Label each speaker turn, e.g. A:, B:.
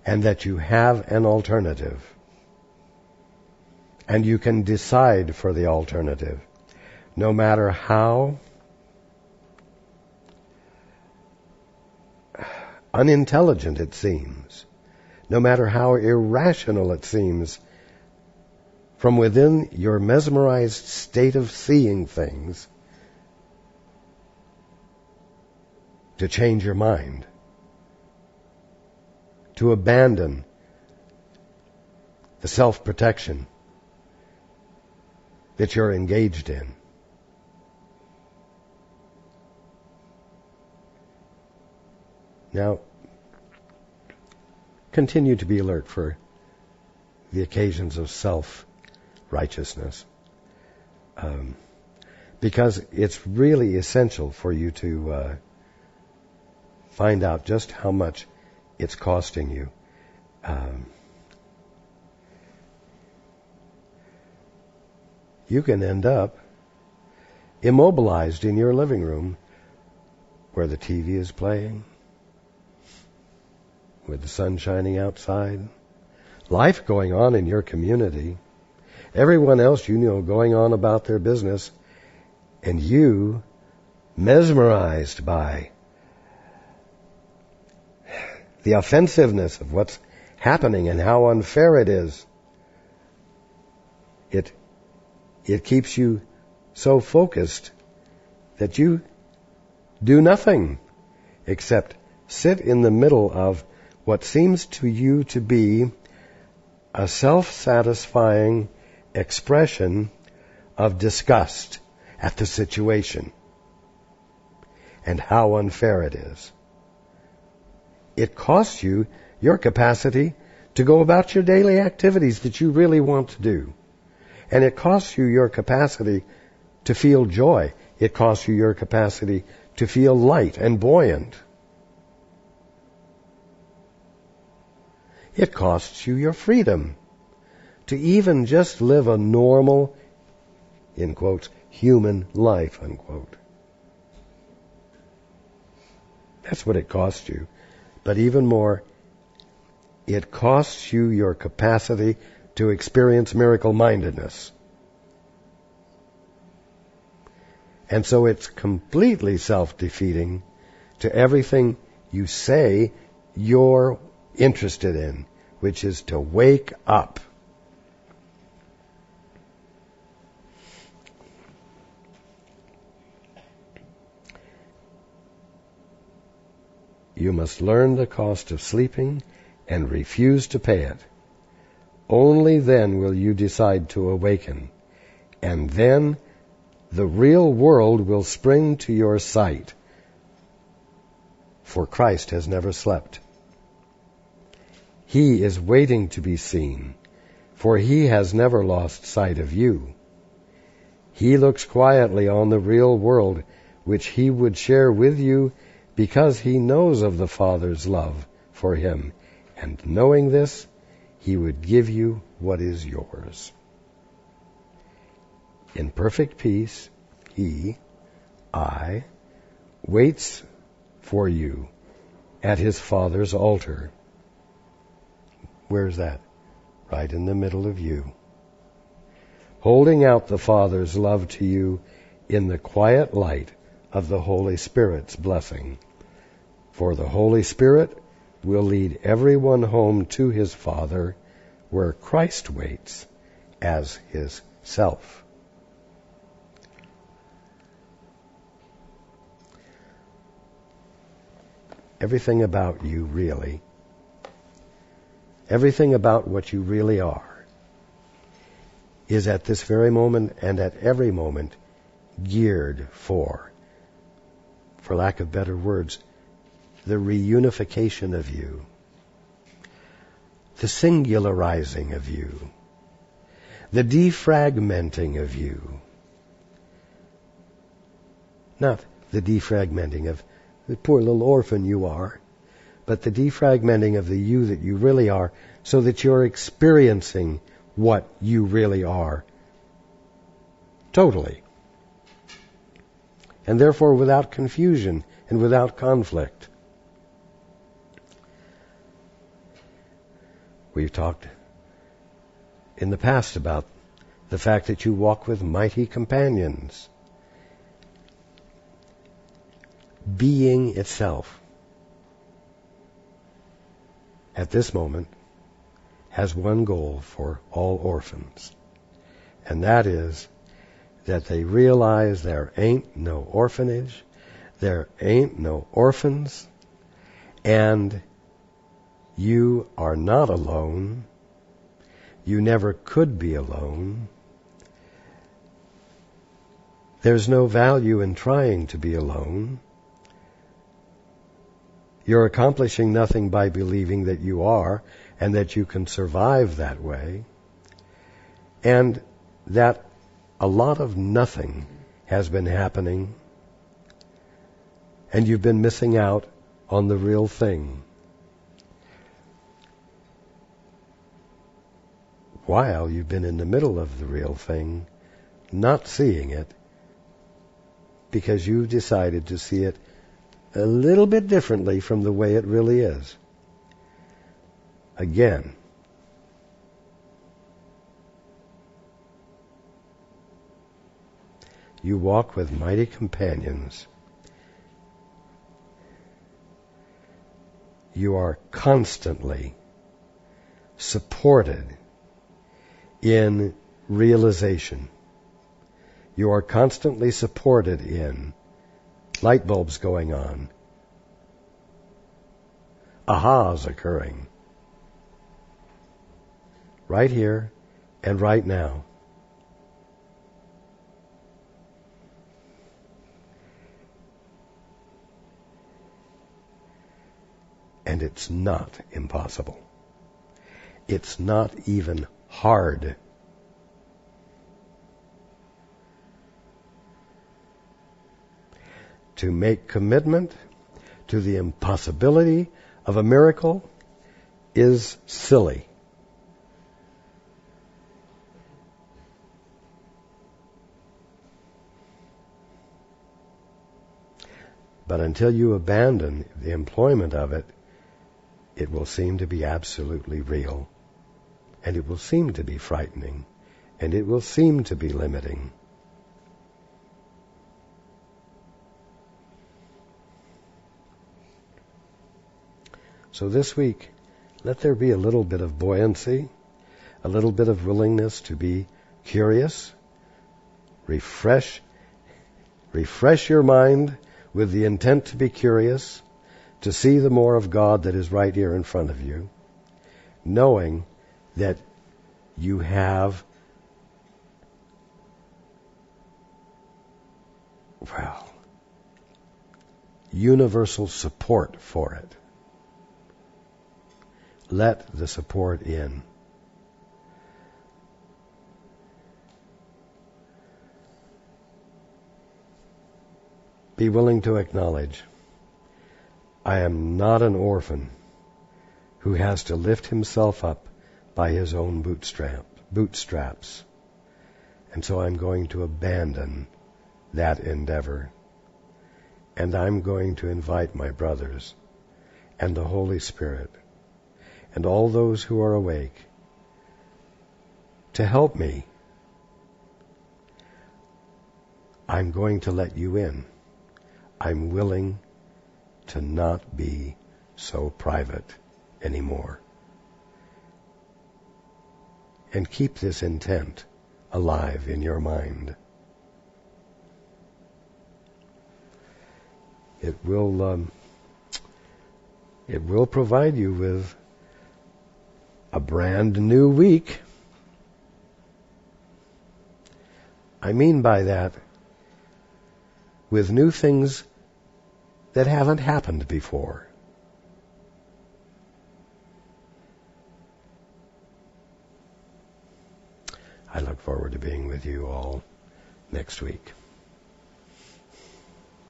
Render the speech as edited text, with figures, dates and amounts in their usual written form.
A: and that you have an alternative. And you can decide for the alternative, no matter how unintelligent it seems, no matter how irrational it seems, from within your mesmerized state of seeing things, to change your mind, to abandon the self-protection that you're engaged in. Now, continue to be alert for the occasions of self-righteousness, because it's really essential for you to find out just how much it's costing you. You can end up immobilized in your living room where the TV is playing, with the sun shining outside, life going on in your community, everyone else you know going on about their business, and you mesmerized by the offensiveness of what's happening and how unfair it is. It keeps you so focused that you do nothing except sit in the middle of what seems to you to be a self-satisfying expression of disgust at the situation and how unfair it is. It costs you your capacity to go about your daily activities that you really want to do. And it costs you your capacity to feel joy. It costs you your capacity to feel light and buoyant. It costs you your freedom to even just live a normal, in quotes, human life, unquote. That's what it costs you. But even more, it costs you your capacity to experience miracle-mindedness. And so it's completely self-defeating to everything you say you're interested in, which is to wake up. You must learn the cost of sleeping and refuse to pay it. Only then will you decide to awaken, and then the real world will spring to your sight, for Christ has never slept. He is waiting to be seen, for he has never lost sight of you. He looks quietly on the real world, which he would share with you, because he knows of the Father's love for him, and knowing this, he would give you what is yours. In perfect peace, I, waits for you at his Father's altar. Where's that? Right in the middle of you. Holding out the Father's love to you in the quiet light of the Holy Spirit's blessing. For the Holy Spirit will lead everyone home to his Father, where Christ waits as his self. Everything about you, really, everything about what you really are, is at this very moment and at every moment geared for lack of better words, the reunification of you, the singularizing of you, the defragmenting of you. Not the defragmenting of the poor little orphan you are, but the defragmenting of the you that you really are, so that you're experiencing what you really are totally. And therefore without confusion and without conflict. We've talked in the past about the fact that you walk with mighty companions. Being itself, at this moment, has one goal for all orphans, and that is that they realize there ain't no orphanage, there ain't no orphans, and you are not alone. You never could be alone. There's no value in trying to be alone. You're accomplishing nothing by believing that you are and that you can survive that way, and that a lot of nothing has been happening, and you've been missing out on the real thing. While you've been in the middle of the real thing, not seeing it, because you've decided to see it a little bit differently from the way it really is. Again, you walk with mighty companions. You are constantly supported in realization. You are constantly supported in light bulbs going on, ahas occurring, right here and right now. And it's not impossible. It's not even hard. To make commitment to the impossibility of a miracle is silly. But until you abandon the employment of it, it will seem to be absolutely real. And it will seem to be frightening. And it will seem to be limiting. So this week, let there be a little bit of buoyancy, a little bit of willingness to be curious. Refresh your mind with the intent to be curious, to see the more of God that is right here in front of you, knowing that you have, universal support for it. Let the support in. Be willing to acknowledge, I am not an orphan who has to lift himself up by his own bootstraps. And so I'm going to abandon that endeavor. And I'm going to invite my brothers and the Holy Spirit and all those who are awake to help me. I'm going to let you in. I'm willing to not be so private anymore. And keep this intent alive in your mind. It will provide you with a brand new week. I mean by that, with new things that haven't happened before. I look forward to being with you all next week.